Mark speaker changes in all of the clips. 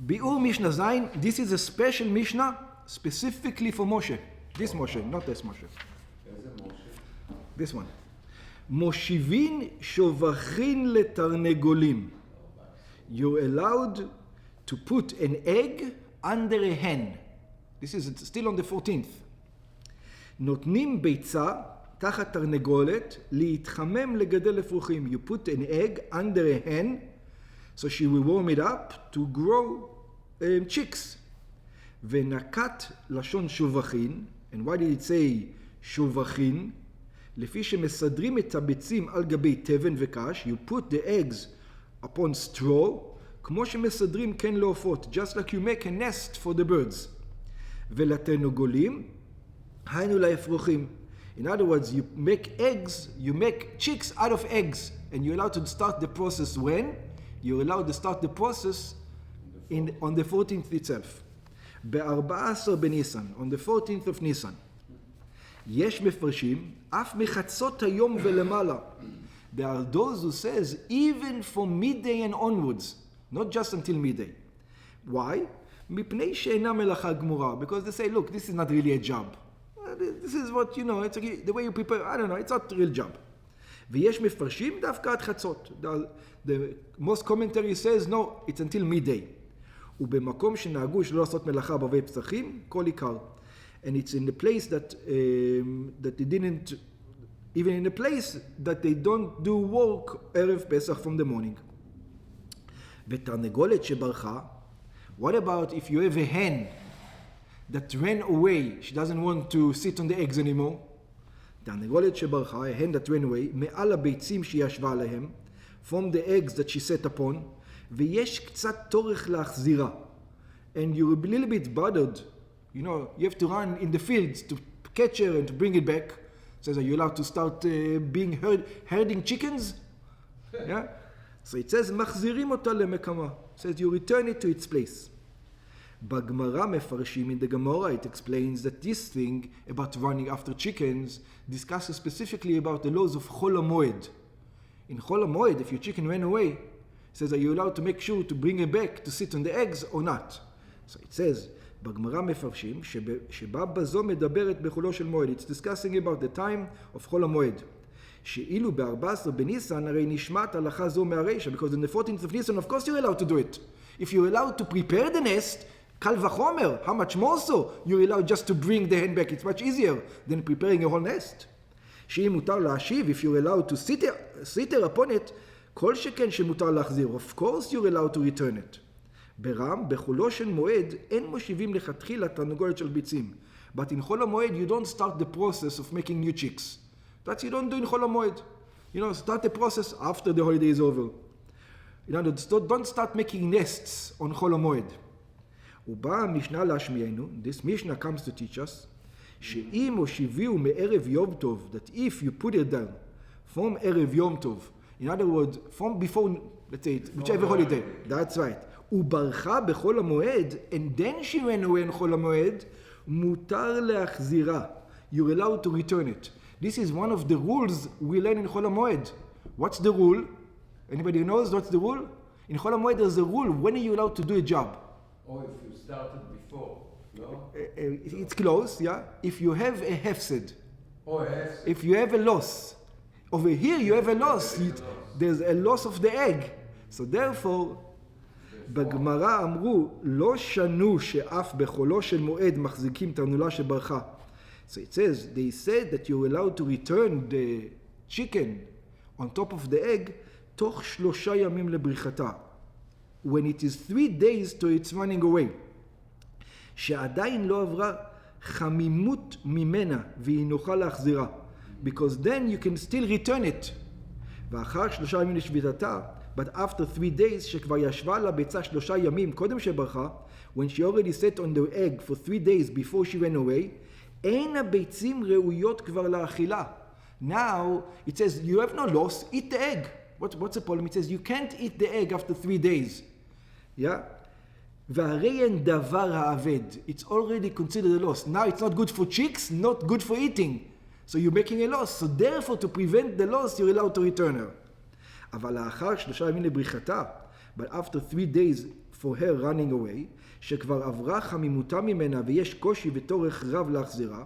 Speaker 1: Bi'ur Mishnah Zayin, this is a special Mishnah specifically for Moshe. This Moshe, not this Moshe. This one. Moshivin shovachin letarnegolim. You're allowed to put an egg under a hen. This is still on the 14th. נותנים ביצה תחת תרנגולת להתחמם לגדל אפרוחים. You put an egg under a hen so she will warm it up to grow chicks. ונקט לשון שובחין, and why did it say שובחין? לפי שמסדרים את הביצים על גבי תבן וקש, you put the eggs upon straw, כמו שמסדרים כן לעופות, just like you make a nest for the birds. ולתרנגולים, היינו לאפרוחים. In other words, you make eggs, you make chicks out of eggs, and you're allowed to start the process when? You're allowed to start the process on the 14th itself. ב-14 בניסן, on the 14th of Nisan. יש מפרשים, אף מחצות היום ולמעלה. There are those who says, even from midday and onwards, not just until midday. Why? מפני שאינה מלאכה גמורה. Because they say, look, this is not really a job. This is what, you know, it's the way you prepare, I don't know, it's not a real job. ויש מפרשים דווקא עד חצות. The most commentary says, no, it's until midday. ובמקום שנהגו שלא לעשות מלאכה בערבי פסחים, כל עיקר. And it's in the place that they didn't, even in a place that they don't do work ערב פסח from the morning. ותרנגולת שברחה, what about if you have a hen that ran away, she doesn't want to sit on the eggs anymore? תרנגולת שברחה, a hen that ran away, מעל הביצים שהיא ישבה עליהם, from the eggs that she sat upon, ויש קצת צורך להחזירה. And you're a little bit bothered. You know, you have to run in the fields to catch her and to bring it back. Says, are you allowed to start herding chickens? Yeah? So it says, מחזירים אותה למקמה. It says, you return it to its place. בגמרא מפרשים, in the Gemara, it explains that this thing about running after chickens discusses specifically about the laws of Chol HaMoed. In Chol HaMoed, if your chicken ran away, it says, are you allowed to make sure to bring it back to sit on the eggs or not? So it says, בגמרא מפרשים שבה בזו מדברת בחולו של מועד. It's discussing about the time of חול המועד. שאילו ב-14 בניסן הרי נשמעת הלכה זו מהרישא, because in the 14th of Nisan, of course you're allowed to do it. If you're allowed to prepare the nest, קל וחומר, how much more so? You're allowed just to bring the hen back. It's much easier than preparing a whole nest. שאם מותר להשיב, if you're allowed to sit her upon it, כל שכן שמותר להחזיר. Of course you're allowed to return it. ברם, בחולו של מועד, אין מושיבים לכתחילה תרנגולת של ביצים. But in חול המועד, you don't start the process of making new chicks. That you don't do in חול המועד. You know, start the process after the holiday is over. You know, don't start making nests on חול המועד. ובא המשנה להשמיענו, this Mishnah comes to teach us, שאם מושיביהו מערב יום טוב, that if you put it down from ערב יום טוב, in other words, from before, let's say, whichever holiday, that's right. וברחה בחול המועד, and then she ran away in חול המועד, מותר להחזירה. You're allowed to return it. This is one of the rules we learn in חול המועד. What's the rule? Anybody knows what's the rule? In חול המועד there's a rule. When are you allowed to do a job?
Speaker 2: Or if you started before, no?
Speaker 1: It's close, yeah? If you have a hefsed.
Speaker 2: Oh, yes.
Speaker 1: If you have a loss. Over here you have a loss. There's a loss of the egg. So therefore, בגמרא אמרו, לא שנו שאף בחולו של מועד מחזיקים תרנולה שברחה. So it says, they said that you're allowed to return the chicken on top of the egg תוך 3 ימים לבריחתה. When it is 3 days to its running away. שעדיין לא עברה חמימות ממנה והיא נוכל להחזירה. Because then you can still return it. ואחר 3 ימים לשביתתה, but after 3 days, שכבר ישבה לה ביצה 3 ימים קודם שברחה, when she already sat on the egg for 3 days before she ran away, אין הביצים ראויות כבר לאכילה. Now, it says, you have no loss, eat the egg. What's the problem? It says, you can't eat the egg after 3 days. Yeah? והרי אין דבר האבד. It's already considered a loss. Now, it's not good for chicks, not good for eating. So you're making a loss. So therefore, to prevent the loss, you're allowed to return her. אבל לאחר 3 ימים לבריחתה, but after 3 days for her running away, שכבר עברה חמימותה ממנה ויש קושי ותורך רב להחזירה,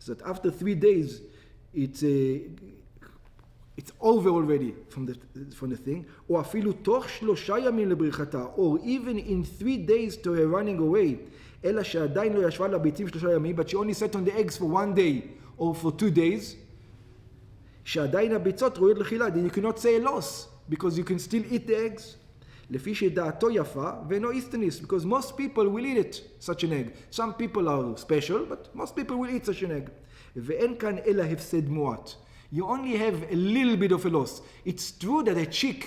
Speaker 1: so that after 3 days it's over already from the thing, או אפילו תוך 3 ימים לבריחתה, or even in 3 days to her running away, אלא שעדיין לא ישבה לביצים 3 ימים, but she only sat on the eggs for 1 day or for 2 days, שעדיין הביצות ראויות לאכילה, then you cannot say a loss, because you can still eat the eggs. לפי שדעתו יפה ואינו איסטניס, because most people will eat it, such an egg. Some people are special, but most people will eat such an egg. ואין כאן אלא הפסד מועט. You only have a little bit of a loss. It's true that a chick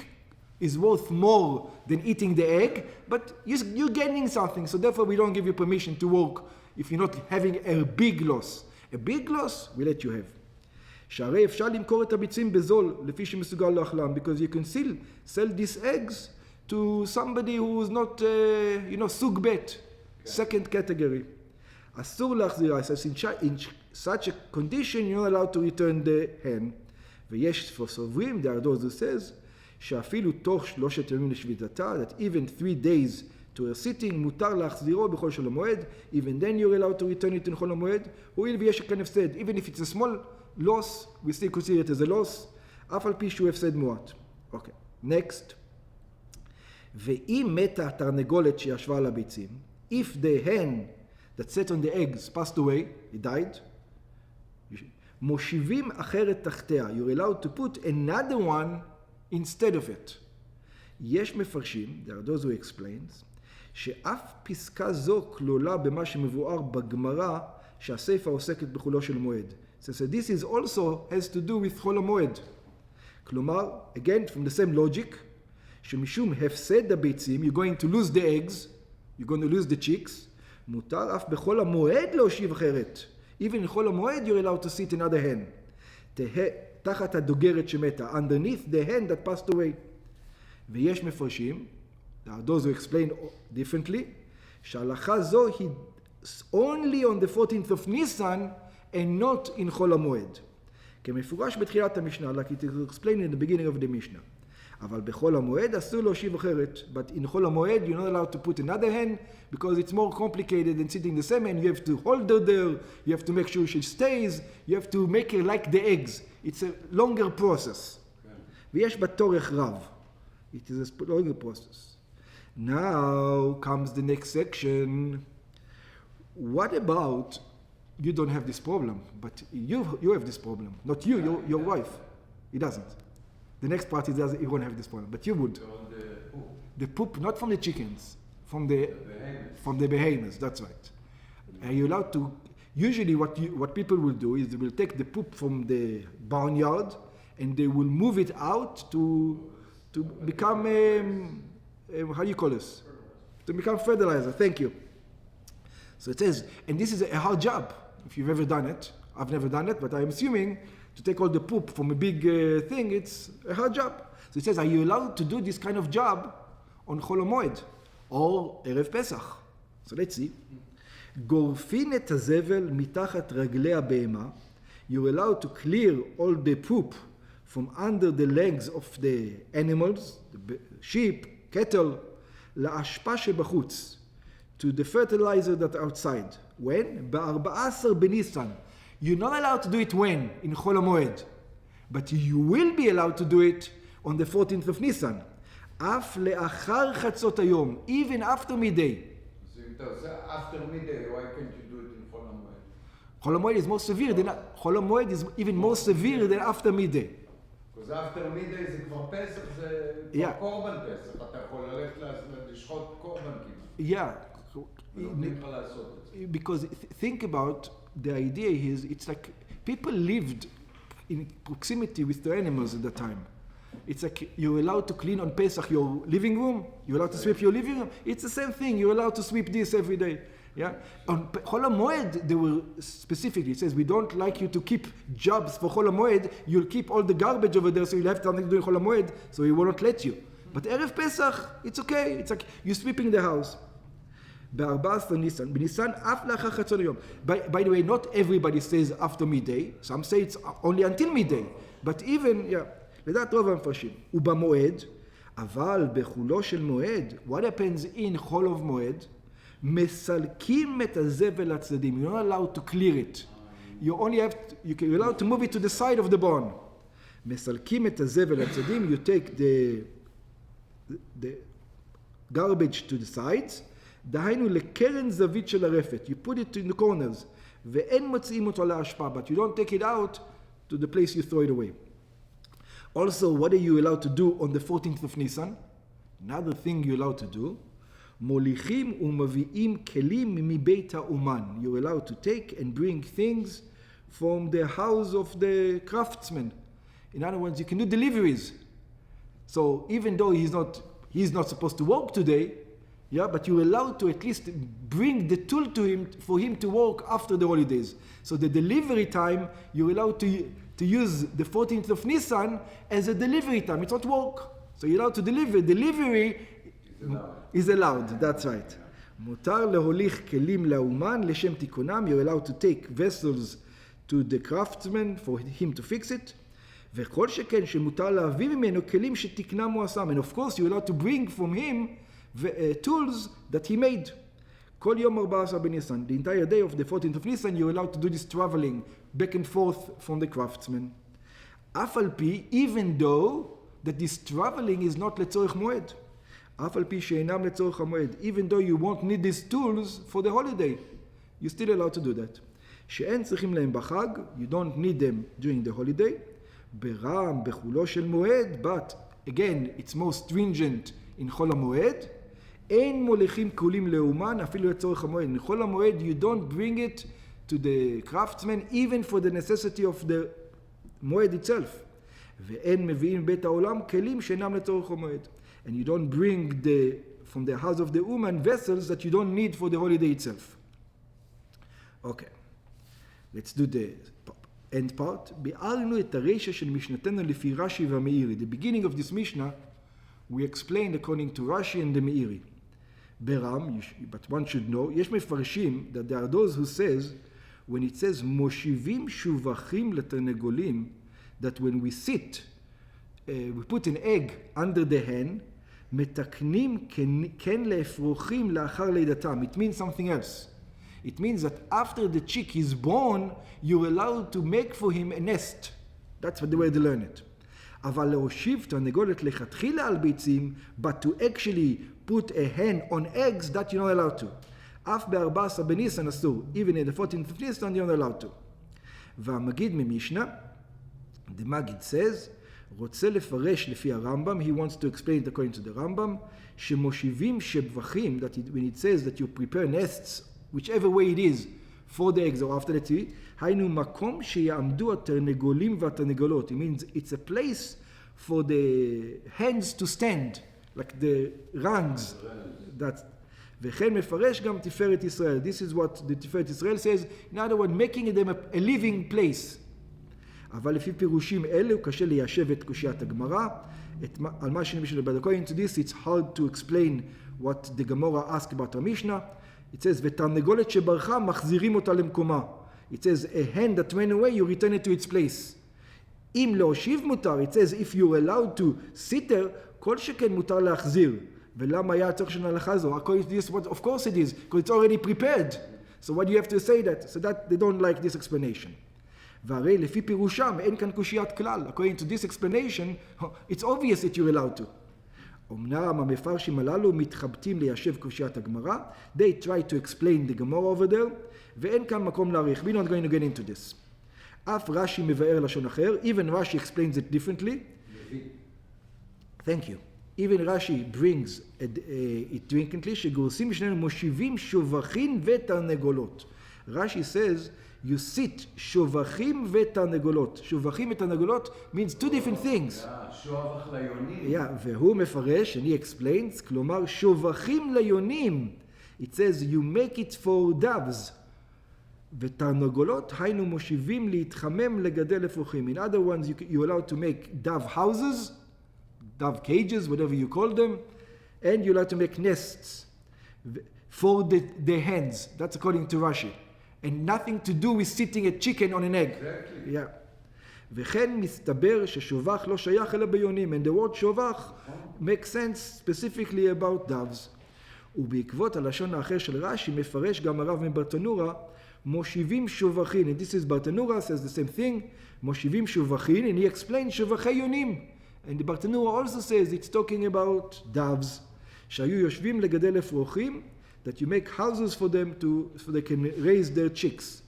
Speaker 1: is worth more than eating the egg, but you're gaining something, so therefore we don't give you permission to work if you're not having a big loss. A big loss, we let you have. שהרי אפשר למכור את הביצים בזול, לפי שמסוגל לאכלם, because you can still sell these eggs to somebody who is not, סוג ב', second category. אסור להחזירה, in such a condition you're not allowed to return the hen. ויש סוברים, there are those who says, שאפילו תוך 3 ימים לשביתתה, that even 3 days to her sitting, מותר להחזירו בכל של המועד, even then you're allowed to return it in חול המועד, הואיל ויש כאן הפסד, even if it's a small loss, we still consider it as a loss, אף על פי שהוא הפסד מועט. אוקיי, next. ואם מתה התרנגולת שישבה על הביצים, if the hen that sat on the eggs passed away, it died, מושיבים אחרת תחתיה, you're allowed to put another one instead of it. יש מפרשים, there are those who explains, שאף פסקה זו כלולה במה שמבואר בגמרא שהספר עוסקת בחולו של מועד. So this is also has to do with חול המועד. כלומר, again, from the same logic, שמשום הפסד הביצים, you're going to lose the eggs, you're going to lose the chicks, מותר אף בחול המועד להושיב אחרת. Even in חול המועד, you're allowed to sit another hen. תחת הדוגרת שמתה, underneath the hen that passed away. ויש מפרשים, those who explain differently, שההלכה זו היא only on the 14th of Nisan and not in חול המועד. כמפורש בתחילת המשנה, like it is explained in the beginning of the Mishnah. אבל בחול המועד אסור להושיב אחרת. But in חול המועד you're not allowed to put another hen because it's more complicated than sitting the same hen. You have to hold her there, you have to make sure she stays, you have to make her like the eggs. It's a longer process. ויש בה תורך רב. It is a longer process. Now comes the next section. What about you don't have this problem, but you have this problem. Not you, your wife. He doesn't. The next part is he won't have this problem, but you would. The poop, not from the chickens, from the behemoths. That's right. Are you allowed to? Usually, what people will do is they will take the poop from the barnyard and they will move it out to become how do you call this? To become fertilizer. Thank you. So it says, and this is a hard job. If you've ever done it, I've never done it, but I'm assuming to take all the poop from a big thing, it's a hard job. So it says, are you allowed to do this kind of job on חול המועד or ערב פסח? So let's see. גורפין את הזבל מתחת רגלי הבהמה. You're allowed to clear all the poop from under the legs of the animals, the sheep, cattle, לאשפה שבחוץ, to the fertilizer that outside. When? ב-14 בניסן. You're not allowed to do it when? In חול המועד. But you will be allowed to do it on the 14th of Nisan. אף לאחר חצות היום, even after midday.
Speaker 2: So if אתה עושה after midday, why can't you do it in חול המועד?
Speaker 1: חול המועד is more severe than, חול המועד is even more severe than after midday.
Speaker 2: Because after midday זה כבר פסח, זה כבר קורבן פסח. אתה יכול ללכת לשחוט קורבן כמעט.
Speaker 1: Yeah.
Speaker 2: נותנים לך לעשות את זה.
Speaker 1: Because think about the idea is, it's like people lived in proximity with the animals at that time. It's like you're allowed to clean on Pesach your living room, you're allowed to sweep your living room. It's the same thing, you're allowed to sweep this every day. Yeah? On Chol HaMoed, they were specifically, it says, we don't like you to keep jobs for Chol HaMoed, you'll keep all the garbage over there, so you'll have something to do in Chol HaMoed, so we will not let you. But Erev Pesach, it's okay, it's like you're sweeping the house. ב-14 ניסן, בניסן אף לאחר חצות היום. By the way, not everybody says after midday, some say it's only until midday, but even, לדעת רוב המפרשים, ובמועד, אבל בחולו של מועד, what happens in חול of מועד? מסלקים את הזבל לצדדים. You're not allowed to clear it. You're allowed to move it to the side of the barn. מסלקים את הזבל לצדדים, you take the garbage to the sides, דהיינו לקרן זווית של הרפת. You put it in the corners. ואין מוציאים אותו להשפעה, but you don't take it out to the place you throw it away. Also, what are you allowed to do on the 14th of Nisan? Another thing you're allowed to do, מוליכים ומביאים כלים מבית האומן. You're allowed to take and bring things from the house of the craftsman. In other words, you can do deliveries. So even though he's not supposed to work today, yeah, but you're allowed to at least bring the tool to him for him to work after the holidays. So the delivery time, you're allowed to use the 14th of Nisan as a delivery time. It's not work. So you're allowed to deliver. Delivery is allowed. That's right. מותר להוליך כלים לאומן לשם תיקונם. You're allowed to take vessels to the craftsman for him to fix it. וכל שכן שמותר להביא ממנו כלים שתקנם הוא עשם. And of course you're allowed to bring from him tools that he made. כל יום 14 בניסן. The entire day of the 14th of Nisan you're allowed to do this traveling back and forth from the craftsman. אף על פי, even though that this traveling is not לצורך מועד. אף על פי שאינם לצורך המועד. Even though you won't need these tools for the holiday. You're still allowed to do that. שאין צריכים להם בחג. You don't need them during the holiday. ברם, בחולו של מועד. But again, it's more stringent in חול המועד. אין מוליכים כלים לאומן אפילו לצורך המועד. In חול המועד you don't bring it to the craftsman even for the necessity of the מועד itself. ואין מביאים בית העולם כלים שאינם לצורך המועד. And you don't bring from the house of the woman vessels that you don't need for the holiday itself. Okay, let's do the end part. ביארנו את הרשע של משנתנו לפי רש"י והמאירי. The beginning of this Mishnah we explained according to Rashi and the Meiri. Beram, but one should know, יש מפרשים that there are those who says, when it says מושיבים שובחים לתרנגולים, that when we sit, we put an egg under the hen, מתקנים כן לאפרוחים לאחר לידתם. It means something else. It means that after the chick is born, you're allowed to make for him a nest. That's the way they learn it. אבל להושיב תרנגולת לכתחילה על ביצים, but to actually put a hen on eggs, that you're not allowed to. אף ב-14 בניסן אסור. Even in the 14th of Nisan, you're not allowed to. והמגיד ממישנה, the Magid says, רוצה לפרש לפי הרמב"ם, he wants to explain it according to the רמב"ם, שמושיבים שבחים, that when it says that you prepare nests, whichever way it is, for the eggs or after the tea, היינו מקום שיעמדו התרנגולים והתרנגולות. It means it's a place for the hens to stand, like the rungs. וכן מפרש גם תפארת ישראל. This is what the תפארת ישראל says, in other words, making them a living place. אבל לפי פירושים אלה הוא קשה ליישב את קושיית הגמרא. על מה שנמשל בד. According to this, it's hard to explain what the Gemara asked about our Mishnah. It says, ותרנגולת שברחה מחזירים אותה למקומה. It says, a hen that went away, you return it to its place. אם להושיב מותר, it says, if you're allowed to sit there, כל שכן מותר להחזיר. ולמה היה הצורך של ההלכה הזו? According to this, of course it is, because it's already prepared. So what do you have to say that? So that they don't like this explanation. והרי לפי פירושם, אין כאן קושיית כלל. According to this explanation, it's obvious that you're allowed to. אמנם המפרשים הללו מתחבטים ליישב קושיית הגמרא. They try to explain the Gemara over there, ואין כאן מקום להאריך. We're not going to get into this. אף רש"י מבאר לשון אחר. Even Rashi explains it differently. Thank you. Even Rashi brings it differently, שגורסים שנינו מושיבים שובחים ותרנגולות. Rashi says, you sit שובחים ותרנגולות. שובחים ותרנגולות means two different things.
Speaker 2: שובח ליונים.
Speaker 1: והוא מפרש, and he explains, כלומר שובחים ליונים. It says, you make it for doves. ותרנגולות, היינו מושיבים להתחמם לגדל אפרוחים. In other ones, you're allowed to make dove houses, dove cages, whatever you call them, and you're allowed to make nests for the hens. That's according to Rashi. And nothing to do with sitting a chicken on an egg.
Speaker 2: Exactly.
Speaker 1: Yeah. וכן מסתבר ששובח לא שייך אל הביונים. And the word שובח makes sense specifically about doves. ובעקבות הלשון האחר של רש"י מפרש גם הרב מברטנורה מושיבים שובחין. And this is Bartenura says the same thing. מושיבים שובחין, and he explains שובחי יונים. And the Bartenura also says it's talking about doves. שהיו יושבים לגדל אפרוחים, that you make houses for them so they can raise their chicks.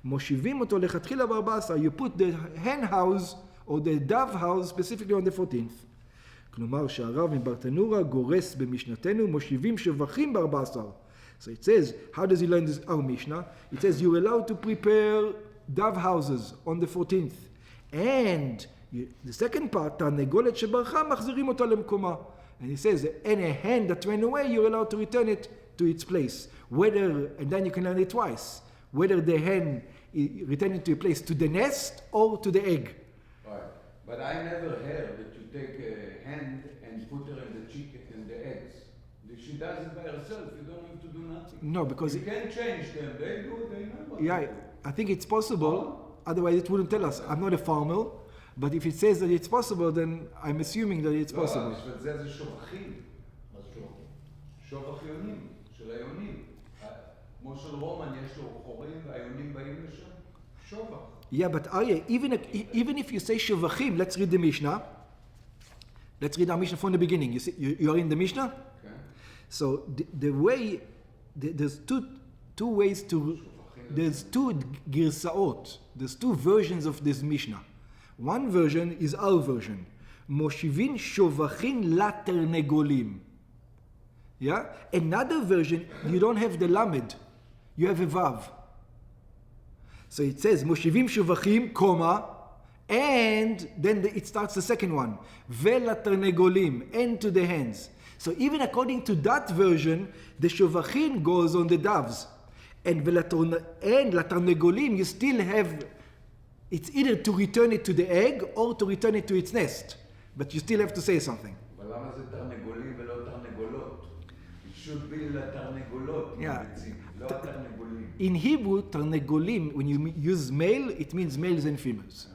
Speaker 1: מושיבים אותו לכתחילה ב-14, you put the hen house or the dove house specifically on the 14th. כלומר שהרב מברטנורה גורס במשנתנו מושיבים שבחים ב-14. So it says, how does he learn this? Our Mishnah. It says you're allowed to prepare dove houses on the 14th. And the second part, תרנגולת שברחה, מחזירים אותה למקומה. And he says, any hen that ran away, you're allowed to return it to its place. Whether, and then you can learn it twice, whether the hen return it to a place, to the nest or to the egg.
Speaker 2: Right. But I never heard that you take a hen and put her in the chicken and the eggs. She does it by herself. You don't have to do nothing.
Speaker 1: No, because...
Speaker 2: You can change them. They do, they know what
Speaker 1: yeah,
Speaker 2: they do.
Speaker 1: I think it's possible. Otherwise it wouldn't tell us. I'm not a farmer. But if it says that it's possible, then I'm assuming that it's possible.
Speaker 2: לא, בשביל זה שובחים. מה זה שובחים? שובח יונים, של היונים. כמו של רומן, יש לו חורים והיונים באים לשם. שובח.
Speaker 1: Yeah, but Aryeh, even if you say שובחים, let's read the Mishnah. Let's read our Mishnah from the beginning. You are in the Mishnah?
Speaker 2: Okay.
Speaker 1: So the way, there's two ways to, there's two גרסאות. There's two versions of this Mishnah. One version is our version. מושיבין שובחין לתרנגולים. Yeah? Another version, you don't have the lamed. You have a vav. So it says, מושיבים שובחים, comma, and then it starts the second one. ולתרנגולים, and to the hens. So even according to that version, the שובחין goes on the doves. And לתרנגולים, you still have... It's either to return it to the egg or to return it to its nest. But you still have to say something.
Speaker 2: אבל למה זה תרנגולים ולא תרנגולות? It should be לתרנגולות.
Speaker 1: Yeah.
Speaker 2: לא התרנגולים.
Speaker 1: In Hebrew, תרנגולים, when you use male, it means males and females.